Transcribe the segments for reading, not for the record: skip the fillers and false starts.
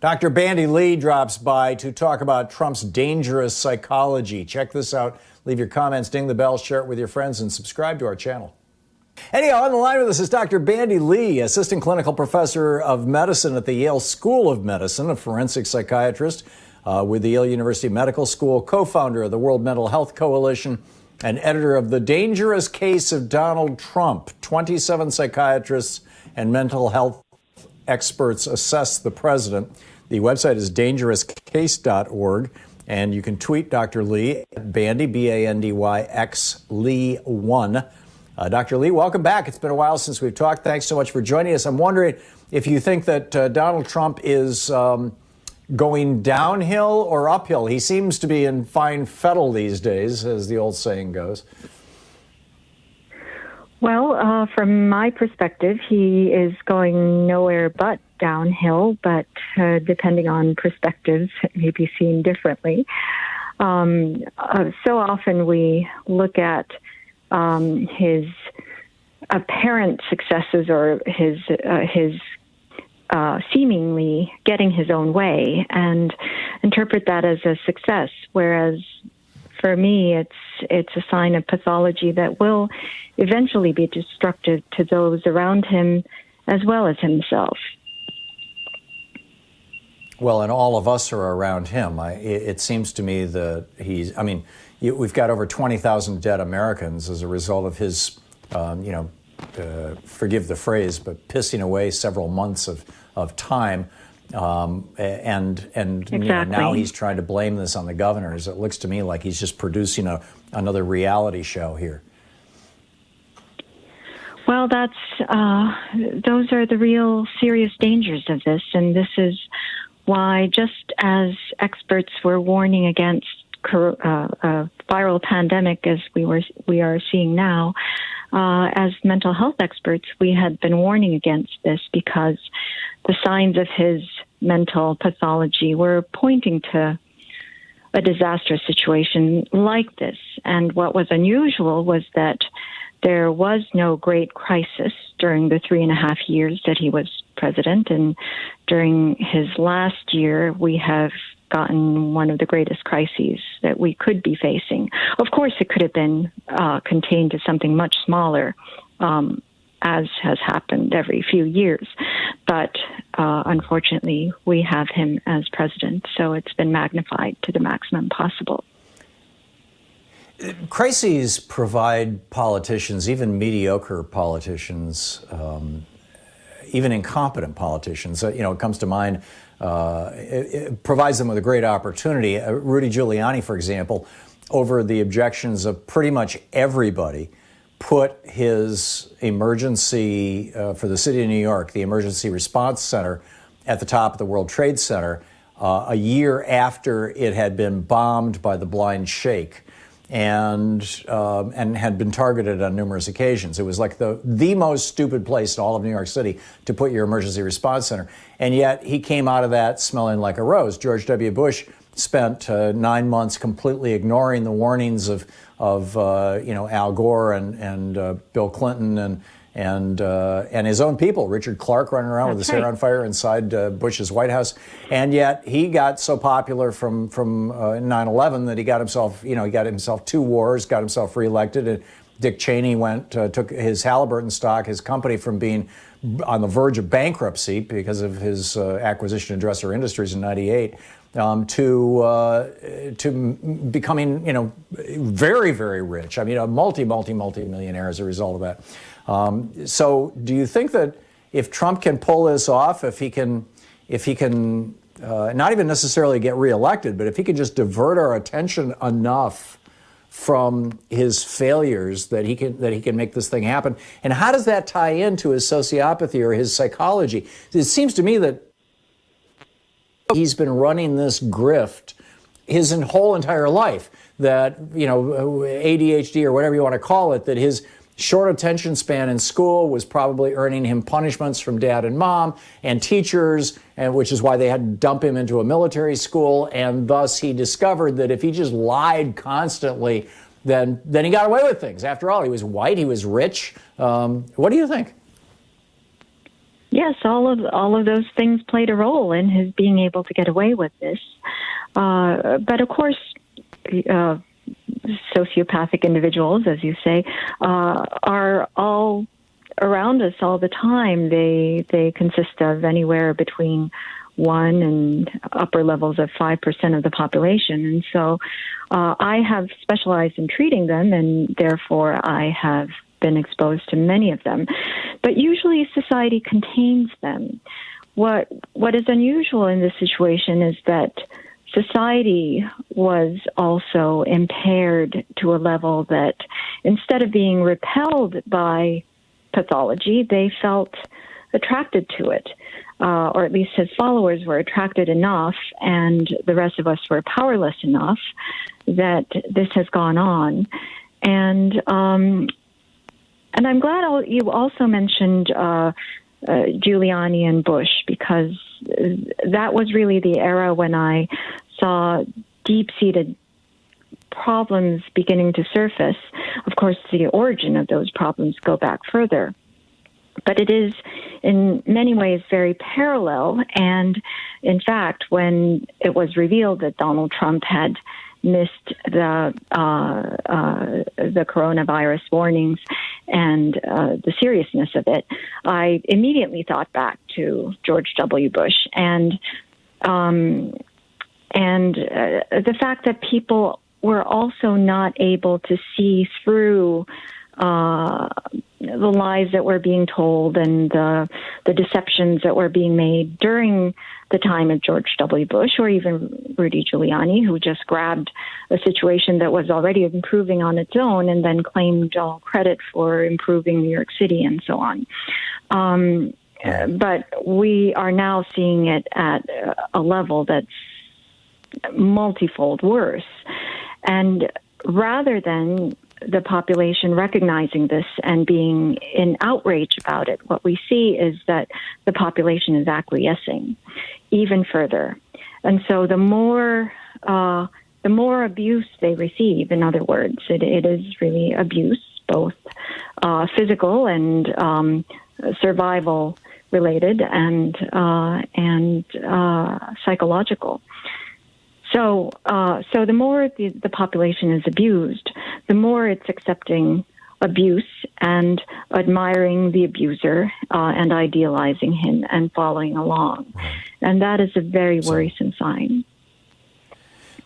Dr. Bandy Lee drops by to talk about Trump's dangerous psychology. Check this out. Leave your comments, ding the bell, share it with your friends, and subscribe to our channel. Anyhow, on the line with us is Dr. Bandy Lee, assistant clinical professor of medicine at the Yale School of Medicine, a forensic psychiatrist with the Yale University Medical School, co-founder of the World Mental Health Coalition, and editor of The Dangerous Case of Donald Trump. 27 psychiatrists and mental health experts assess the president. The website is dangerouscase.org, and you can tweet Dr. Lee at Bandy, B-A-N-D-Y-X, Lee1. Dr. Lee, welcome back. It's been a while since we've talked. Thanks so much for joining us. I'm wondering if you think that Donald Trump is going downhill or uphill. He seems to be in fine fettle these days, as the old saying goes. Well, from my perspective, he is going nowhere but downhill, but depending on perspectives, it may be seen differently. So often we look at his apparent successes or his seemingly getting his own way and interpret that as a success, whereas for me, it's a sign of pathology that will eventually be destructive to those around him as well as himself. Well, and all of us are around him. It seems to me that we've got over 20,000 dead Americans as a result of his, forgive the phrase, but pissing away several months of time. And exactly. Now he's trying to blame this on the governors. It looks to me like he's just producing another reality show here. Well, those are the real serious dangers of this, and this is why, just as experts were warning against a viral pandemic as we are seeing now, as mental health experts, we had been warning against this because the signs of his mental pathology were pointing to a disastrous situation like this. And what was unusual was that there was no great crisis during the 3.5 years that he was president. And during his last year, we have gotten one of the greatest crises that we could be facing. Of course, it could have been contained to something much smaller, as has happened every few years. But unfortunately, we have him as president, so it's been magnified to the maximum possible. Crises provide politicians, even mediocre politicians, even incompetent politicians, it comes to mind, it provides them with a great opportunity. Rudy Giuliani, for example, over the objections of pretty much everybody, put his emergency for the city of New York, the Emergency Response Center, at the top of the World Trade Center a year after it had been bombed by the blind sheikh and had been targeted on numerous occasions. It was like the most stupid place in all of New York City to put your emergency response center. And yet he came out of that smelling like a rose. George W. Bush spent 9 months completely ignoring the warnings of Al Gore and Bill Clinton and his own people, Richard Clarke running around with his hair on fire inside Bush's White House. And yet he got so popular from 9/11 that he got himself 2 wars, got himself reelected. And Dick Cheney took his Halliburton stock, his company, from being on the verge of bankruptcy because of his acquisition of Dresser Industries in '98. To becoming, very, very rich. a multi-millionaire as a result of that. So do you think that if Trump can pull this off, if he can not even necessarily get reelected, but if he can just divert our attention enough from his failures that he can make this thing happen? And how does that tie into his sociopathy or his psychology? It seems to me that he's been running this grift his whole entire life, that, ADHD or whatever you want to call it, that his short attention span in school was probably earning him punishments from dad and mom and teachers, and which is why they had to dump him into a military school. And thus he discovered that if he just lied constantly, then he got away with things. After all, he was white, he was rich. What do you think? Yes, all of those things played a role in his being able to get away with this. But of course, sociopathic individuals, as you say, are all around us all the time. They consist of anywhere between 1 and upper levels of 5% of the population. And so I have specialized in treating them, and therefore I have been exposed to many of them. But usually society contains them. What is unusual in this situation is that society was also impaired to a level that instead of being repelled by pathology, they felt attracted to it. Or at least his followers were attracted enough, and the rest of us were powerless enough that this has gone on. And I'm glad you also mentioned Giuliani and Bush, because that was really the era when I saw deep-seated problems beginning to surface. Of course, the origin of those problems go back further. But it is, in many ways, very parallel. And in fact, when it was revealed that Donald Trump had missed the coronavirus warnings and the seriousness of it, I immediately thought back to George W. Bush and the fact that people were also not able to see through the lies that were being told and the deceptions that were being made during the time of George W. Bush, or even Rudy Giuliani, who just grabbed a situation that was already improving on its own and then claimed all credit for improving New York City and so on. But we are now seeing it at a level that's multifold worse. And rather than the population recognizing this and being in outrage about it, what we see is that the population is acquiescing even further. And so the more abuse they receive, in other words, it is really abuse, both physical and survival related and psychological. So the more the population is abused, the more it's accepting abuse and admiring the abuser and idealizing him and following along. And that is a very worrisome sign.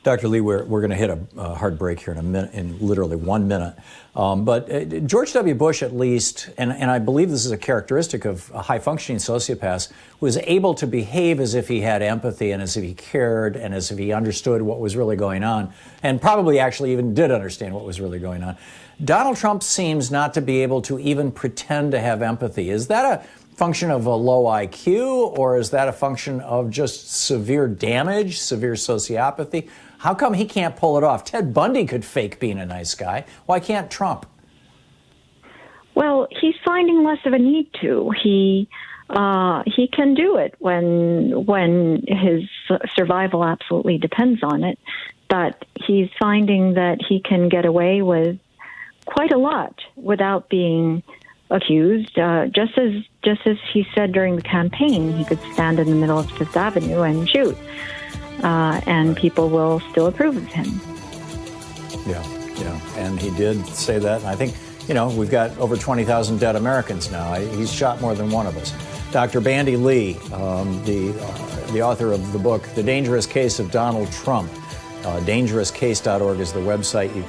Dr. Lee, we're going to hit a hard break here in a minute, in literally 1 minute. But George W. Bush, at least, and I believe this is a characteristic of a high-functioning sociopath, was able to behave as if he had empathy and as if he cared and as if he understood what was really going on, and probably actually even did understand what was really going on. Donald Trump seems not to be able to even pretend to have empathy. Is that a function of a low IQ, or is that a function of just severe damage, severe sociopathy? How come he can't pull it off? Ted Bundy could fake being a nice guy. Why can't Trump? Well, he's finding less of a need to. He can do it when his survival absolutely depends on it. But he's finding that he can get away with quite a lot without being accused. Just as he said during the campaign, he could stand in the middle of Fifth Avenue and shoot. And people will still approve of him. Yeah, and he did say that. And I think, we've got over 20,000 dead Americans now. He's shot more than one of us. Dr. Bandy Lee, the author of the book, The Dangerous Case of Donald Trump. Dangerouscase.org is the website. You can